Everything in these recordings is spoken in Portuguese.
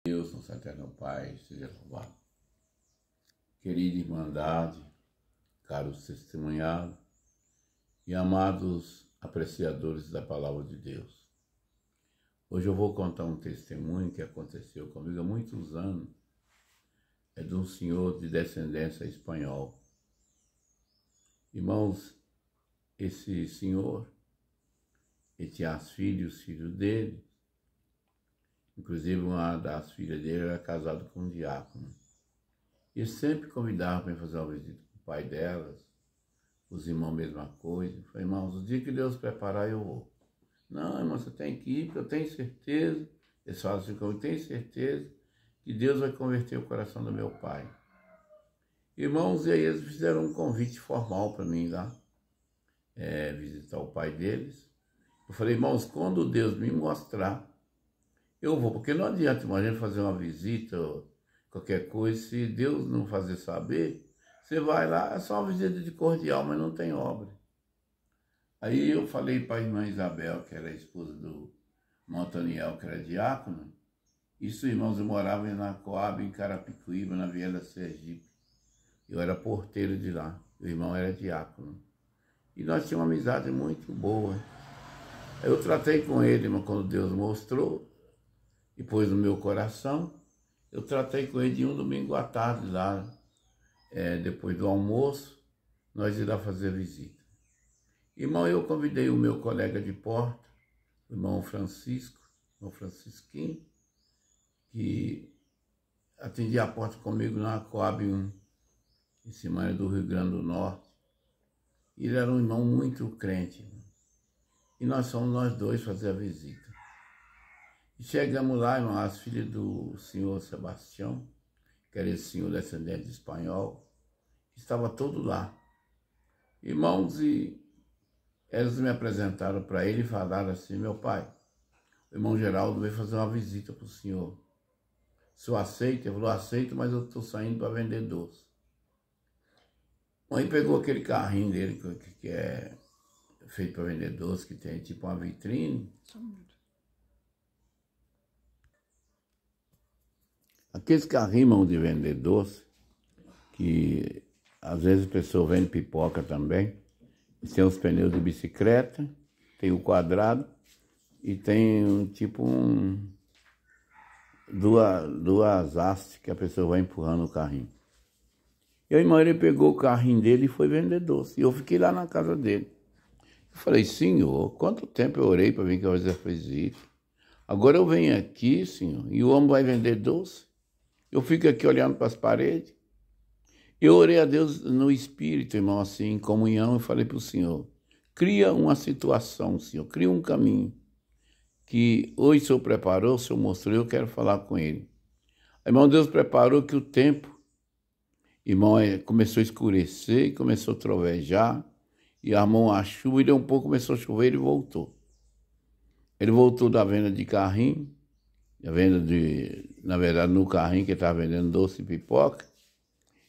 Deus, nosso eterno Pai, seja louvado. Querida Irmandade, caros testemunhados e amados apreciadores da Palavra de Deus. Hoje eu vou contar um testemunho que aconteceu comigo há muitos anos. É de um senhor de descendência espanhola. Irmãos, esse senhor, ele tinha os filhos dele. Inclusive, uma das filhas dele era casada com um diácono. E sempre convidava para fazer uma visita com o pai delas, os irmãos, mesma coisa. Eu falei, irmãos, o dia que Deus preparar, eu vou. Não, irmão, você tem que ir, porque eu tenho certeza. Eles falam assim, eu tenho certeza que Deus vai converter o coração do meu pai. Irmãos, e aí eles fizeram um convite formal para mim lá, visitar o pai deles. Eu falei, irmãos, quando Deus me mostrar, eu vou, porque não adianta a gente fazer uma visita ou qualquer coisa, se Deus não fazer saber, você vai lá, é só uma visita de cordial, mas não tem obra. Aí eu falei para a irmã Isabel, que era a esposa do irmão Antoniel, que era diácono. Isso, irmãos, eu morava na Coab, em Carapicuíba, na Viela Sergipe. Eu era porteiro de lá, o irmão era diácono. E nós tínhamos uma amizade muito boa. Eu tratei com ele, irmão, quando Deus mostrou, e pôs no meu coração. Eu tratei com ele de um domingo à tarde lá, depois do almoço, nós íamos lá fazer visita. Irmão, eu convidei o meu colega de porta, o irmão Francisco, o irmão Francisquinho, que atendia a porta comigo na Coab 1, em cima do Rio Grande do Norte. Ele era um irmão muito crente, irmão. E nós fomos nós dois fazer a visita. E chegamos lá, irmão, as filhas do senhor Sebastião, que era esse senhor descendente espanhol, estava todo lá. Irmãos, e eles me apresentaram para ele e falaram assim, meu pai, o irmão Geraldo veio fazer uma visita para o senhor. O senhor aceita? Ele falou, aceito, mas eu estou saindo para vender doce. Aí pegou aquele carrinho dele, que é feito para vender doce, que tem tipo uma vitrine. Aqueles carrinhos, irmão, de vender doce, que às vezes a pessoa vende pipoca também. Tem os pneus de bicicleta, tem o quadrado e tem duas hastes que a pessoa vai empurrando o carrinho. E aí, irmão, ele pegou o carrinho dele e foi vender doce. E eu fiquei lá na casa dele. Eu falei, senhor, quanto tempo eu orei para vir fazer a visita. Agora eu venho aqui, senhor, e o homem vai vender doce. Eu fico aqui olhando para as paredes. Eu orei a Deus no Espírito, irmão, assim, em comunhão, e falei para o senhor, cria uma situação, senhor, cria um caminho, que hoje o senhor preparou, o senhor mostrou, eu quero falar com ele. Irmão, Deus preparou que o tempo, irmão, começou a escurecer, começou a trovejar, e armou uma chuva, e deu um pouco, começou a chover, ele voltou. Ele voltou da venda de carrinho, na verdade, no carrinho que ele estava vendendo doce e pipoca,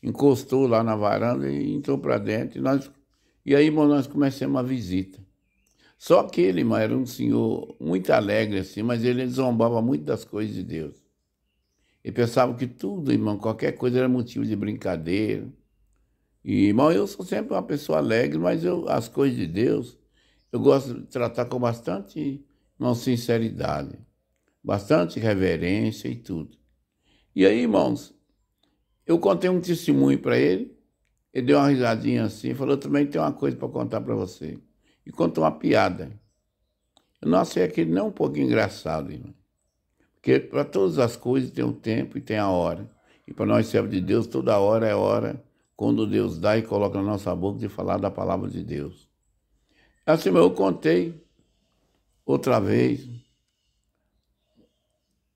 encostou lá na varanda e entrou para dentro. E aí, irmão, nós começamos a visita. Só que ele, irmão, era um senhor muito alegre, assim, mas ele zombava muito das coisas de Deus. Ele pensava que tudo, irmão, qualquer coisa era motivo de brincadeira. E, irmão, eu sou sempre uma pessoa alegre, mas as coisas de Deus, eu gosto de tratar com bastante, irmão, sinceridade, bastante reverência e tudo. E aí, irmãos, eu contei um testemunho para ele, ele deu uma risadinha assim, falou, também tem uma coisa para contar para você. E contou uma piada. Eu não achei aquele nem um pouco engraçado, irmão. Porque para todas as coisas tem o tempo e tem a hora. E para nós, servos de Deus, toda hora é hora, quando Deus dá e coloca na nossa boca de falar da palavra de Deus. Assim, eu contei outra vez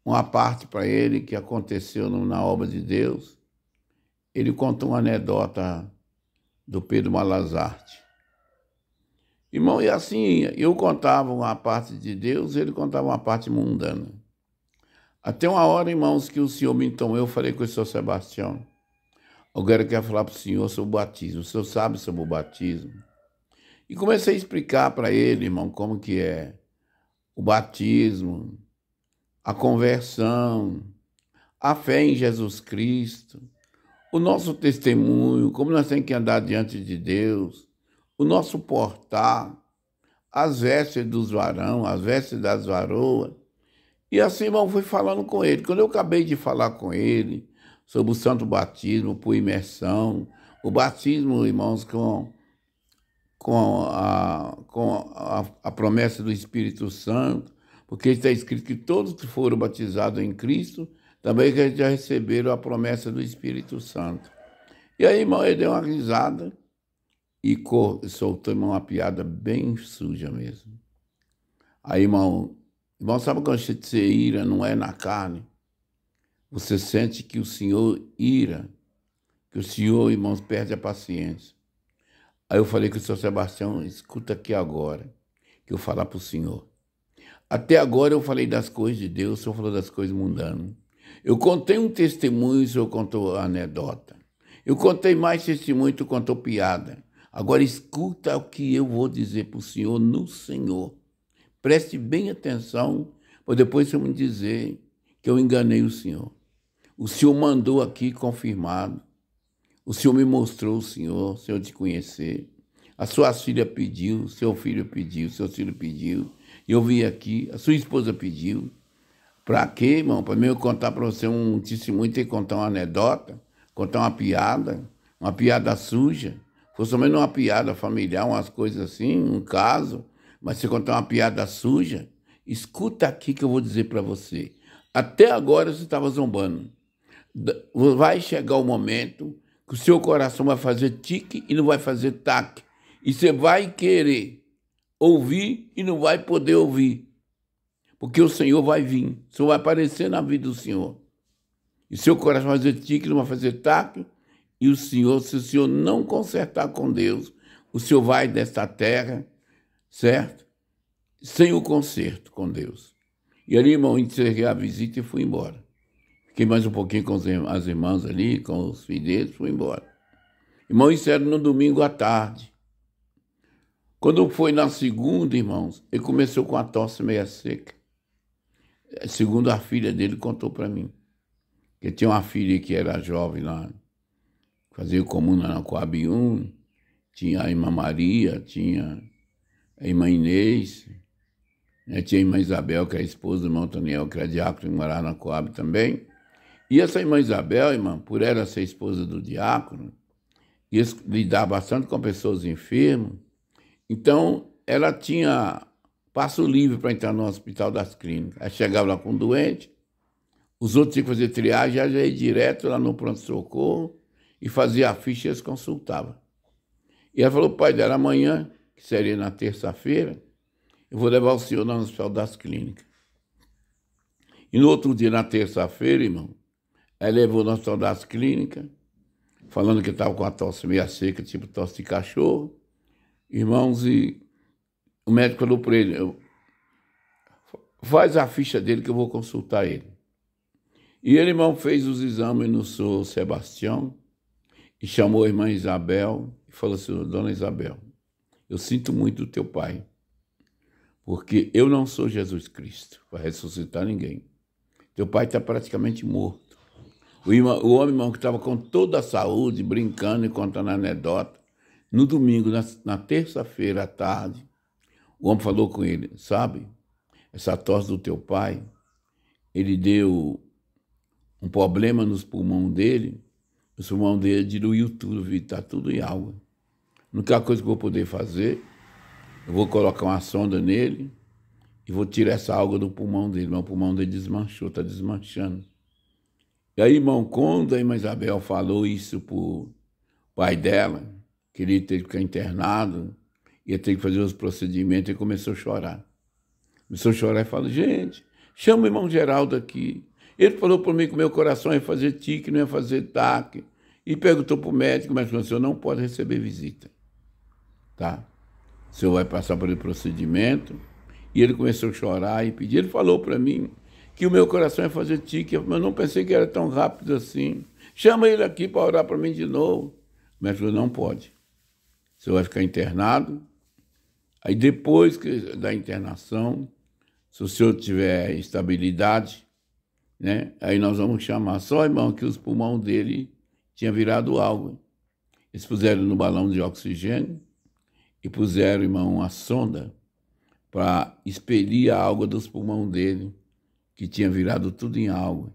uma parte para ele que aconteceu na obra de Deus. Ele contou uma anedota do Pedro Malazarte. Irmão, e assim, eu contava uma parte de Deus, ele contava uma parte mundana. Até uma hora, irmãos, que o senhor me entomou, eu falei com o senhor Sebastião, agora eu quero falar para o senhor sobre o batismo, o senhor sabe sobre o batismo? E comecei a explicar para ele, irmão, como que é o batismo, a conversão, a fé em Jesus Cristo, o nosso testemunho, como nós temos que andar diante de Deus, o nosso portar, as vestes dos varão, as vestes das varoas. E assim, irmão, fui falando com ele. Quando eu acabei de falar com ele sobre o santo batismo por imersão, o batismo, irmãos, com a promessa do Espírito Santo, porque está escrito que todos que foram batizados em Cristo também já receberam a promessa do Espírito Santo. E aí, irmão, ele deu uma risada e soltou, irmão, uma piada bem suja mesmo. Aí, irmão, sabe quando você ira não é na carne? Você sente que o Senhor ira, que o Senhor, irmãos, perde a paciência. Aí eu falei com o senhor Sebastião, escuta aqui agora, que eu vou falar para o senhor. Até agora eu falei das coisas de Deus, o senhor falou das coisas mundanas. Eu contei um testemunho, o senhor contou anedota. Eu contei mais testemunho, tu contou piada. Agora escuta o que eu vou dizer para o senhor no Senhor. Preste bem atenção, para depois você me dizer que eu enganei o senhor. O senhor mandou aqui confirmado. O senhor me mostrou o senhor te conhecer. A sua filha pediu, seu filho pediu, seu filho pediu. Eu vim aqui, a sua esposa pediu. Para quê, irmão? Para mim eu contar para você um testemunho, ter que contar uma anedota, contar uma piada suja. Fosse somente uma piada familiar, umas coisas assim, um caso. Mas se contar uma piada suja, escuta aqui que eu vou dizer para você. Até agora você estava zombando. Vai chegar o momento que o seu coração vai fazer tique e não vai fazer taque. E você vai querer ouvir e não vai poder ouvir. Porque o Senhor vai vir. O Senhor vai aparecer na vida do Senhor. E seu coração vai fazer tique e não vai fazer taque. E o Senhor, se o Senhor não consertar com Deus, o Senhor vai desta terra, certo? Sem o conserto com Deus. E ali, irmão, encerrei a visita e fui embora. Fiquei mais um pouquinho com as irmãs ali, com os filhos deles, fui embora. Irmão, isso era no domingo à tarde. Quando foi na segunda, irmãos, ele começou com a tosse meia seca. Segundo a filha dele contou para mim. Que tinha uma filha que era jovem lá, fazia comuna na Coab 1, tinha a irmã Maria, tinha a irmã Inês, né, tinha a irmã Isabel, que é a esposa do irmão Toniel, que era diácono e morava na Coab também. E essa irmã Isabel, irmã, por ela ser esposa do diácono, e lidar bastante com pessoas enfermas, então ela tinha passo livre para entrar no Hospital das Clínicas. Aí chegava lá com um doente, os outros tinham que fazer triagem, já ia direto lá no pronto-socorro e fazia a ficha e eles consultavam. E ela falou, pai dela, amanhã, que seria na terça-feira, eu vou levar o senhor lá no Hospital das Clínicas. E no outro dia, na terça-feira, irmão, ela levou no Hospital das Clínicas, falando que estava com a tosse meia seca, tipo tosse de cachorro. Irmãos, e o médico falou para ele, faz a ficha dele que eu vou consultar ele. E ele, irmão, fez os exames no São Sebastião e chamou a irmã Isabel e falou assim, dona Isabel, eu sinto muito do teu pai, porque eu não sou Jesus Cristo para ressuscitar ninguém. Teu pai está praticamente morto. O homem, irmão, que estava com toda a saúde, brincando e contando anedota, no domingo, na terça-feira à tarde, o homem falou com ele, sabe, essa tosse do teu pai, ele deu um problema nos pulmões dele, os pulmões dele diluiu tudo, está tudo em água. A única coisa que eu vou poder fazer, eu vou colocar uma sonda nele e vou tirar essa água do pulmão dele. Mas o pulmão dele desmanchou, está desmanchando. E aí, irmão, quando a irmã Isabel falou isso para o pai dela, que ele teve que ficar internado, ia ter que fazer os procedimentos, ele começou a chorar. Começou a chorar e falou, gente, chama o irmão Geraldo aqui. Ele falou para mim que o meu coração ia fazer tique, não ia fazer taque. E perguntou para o médico, mas o senhor não pode receber visita. Tá? O senhor vai passar por esse procedimento. E ele começou a chorar e pedir. Ele falou para mim que o meu coração ia fazer tique, mas eu não pensei que era tão rápido assim. Chama ele aqui para orar para mim de novo. O médico falou, não pode. O senhor vai ficar internado. Aí depois da internação, se o senhor tiver estabilidade, né? Aí nós vamos chamar só, irmão, que os pulmões dele tinha virado água. Eles puseram no balão de oxigênio e puseram, irmão, uma sonda para expelir a água dos pulmões dele, que tinha virado tudo em água.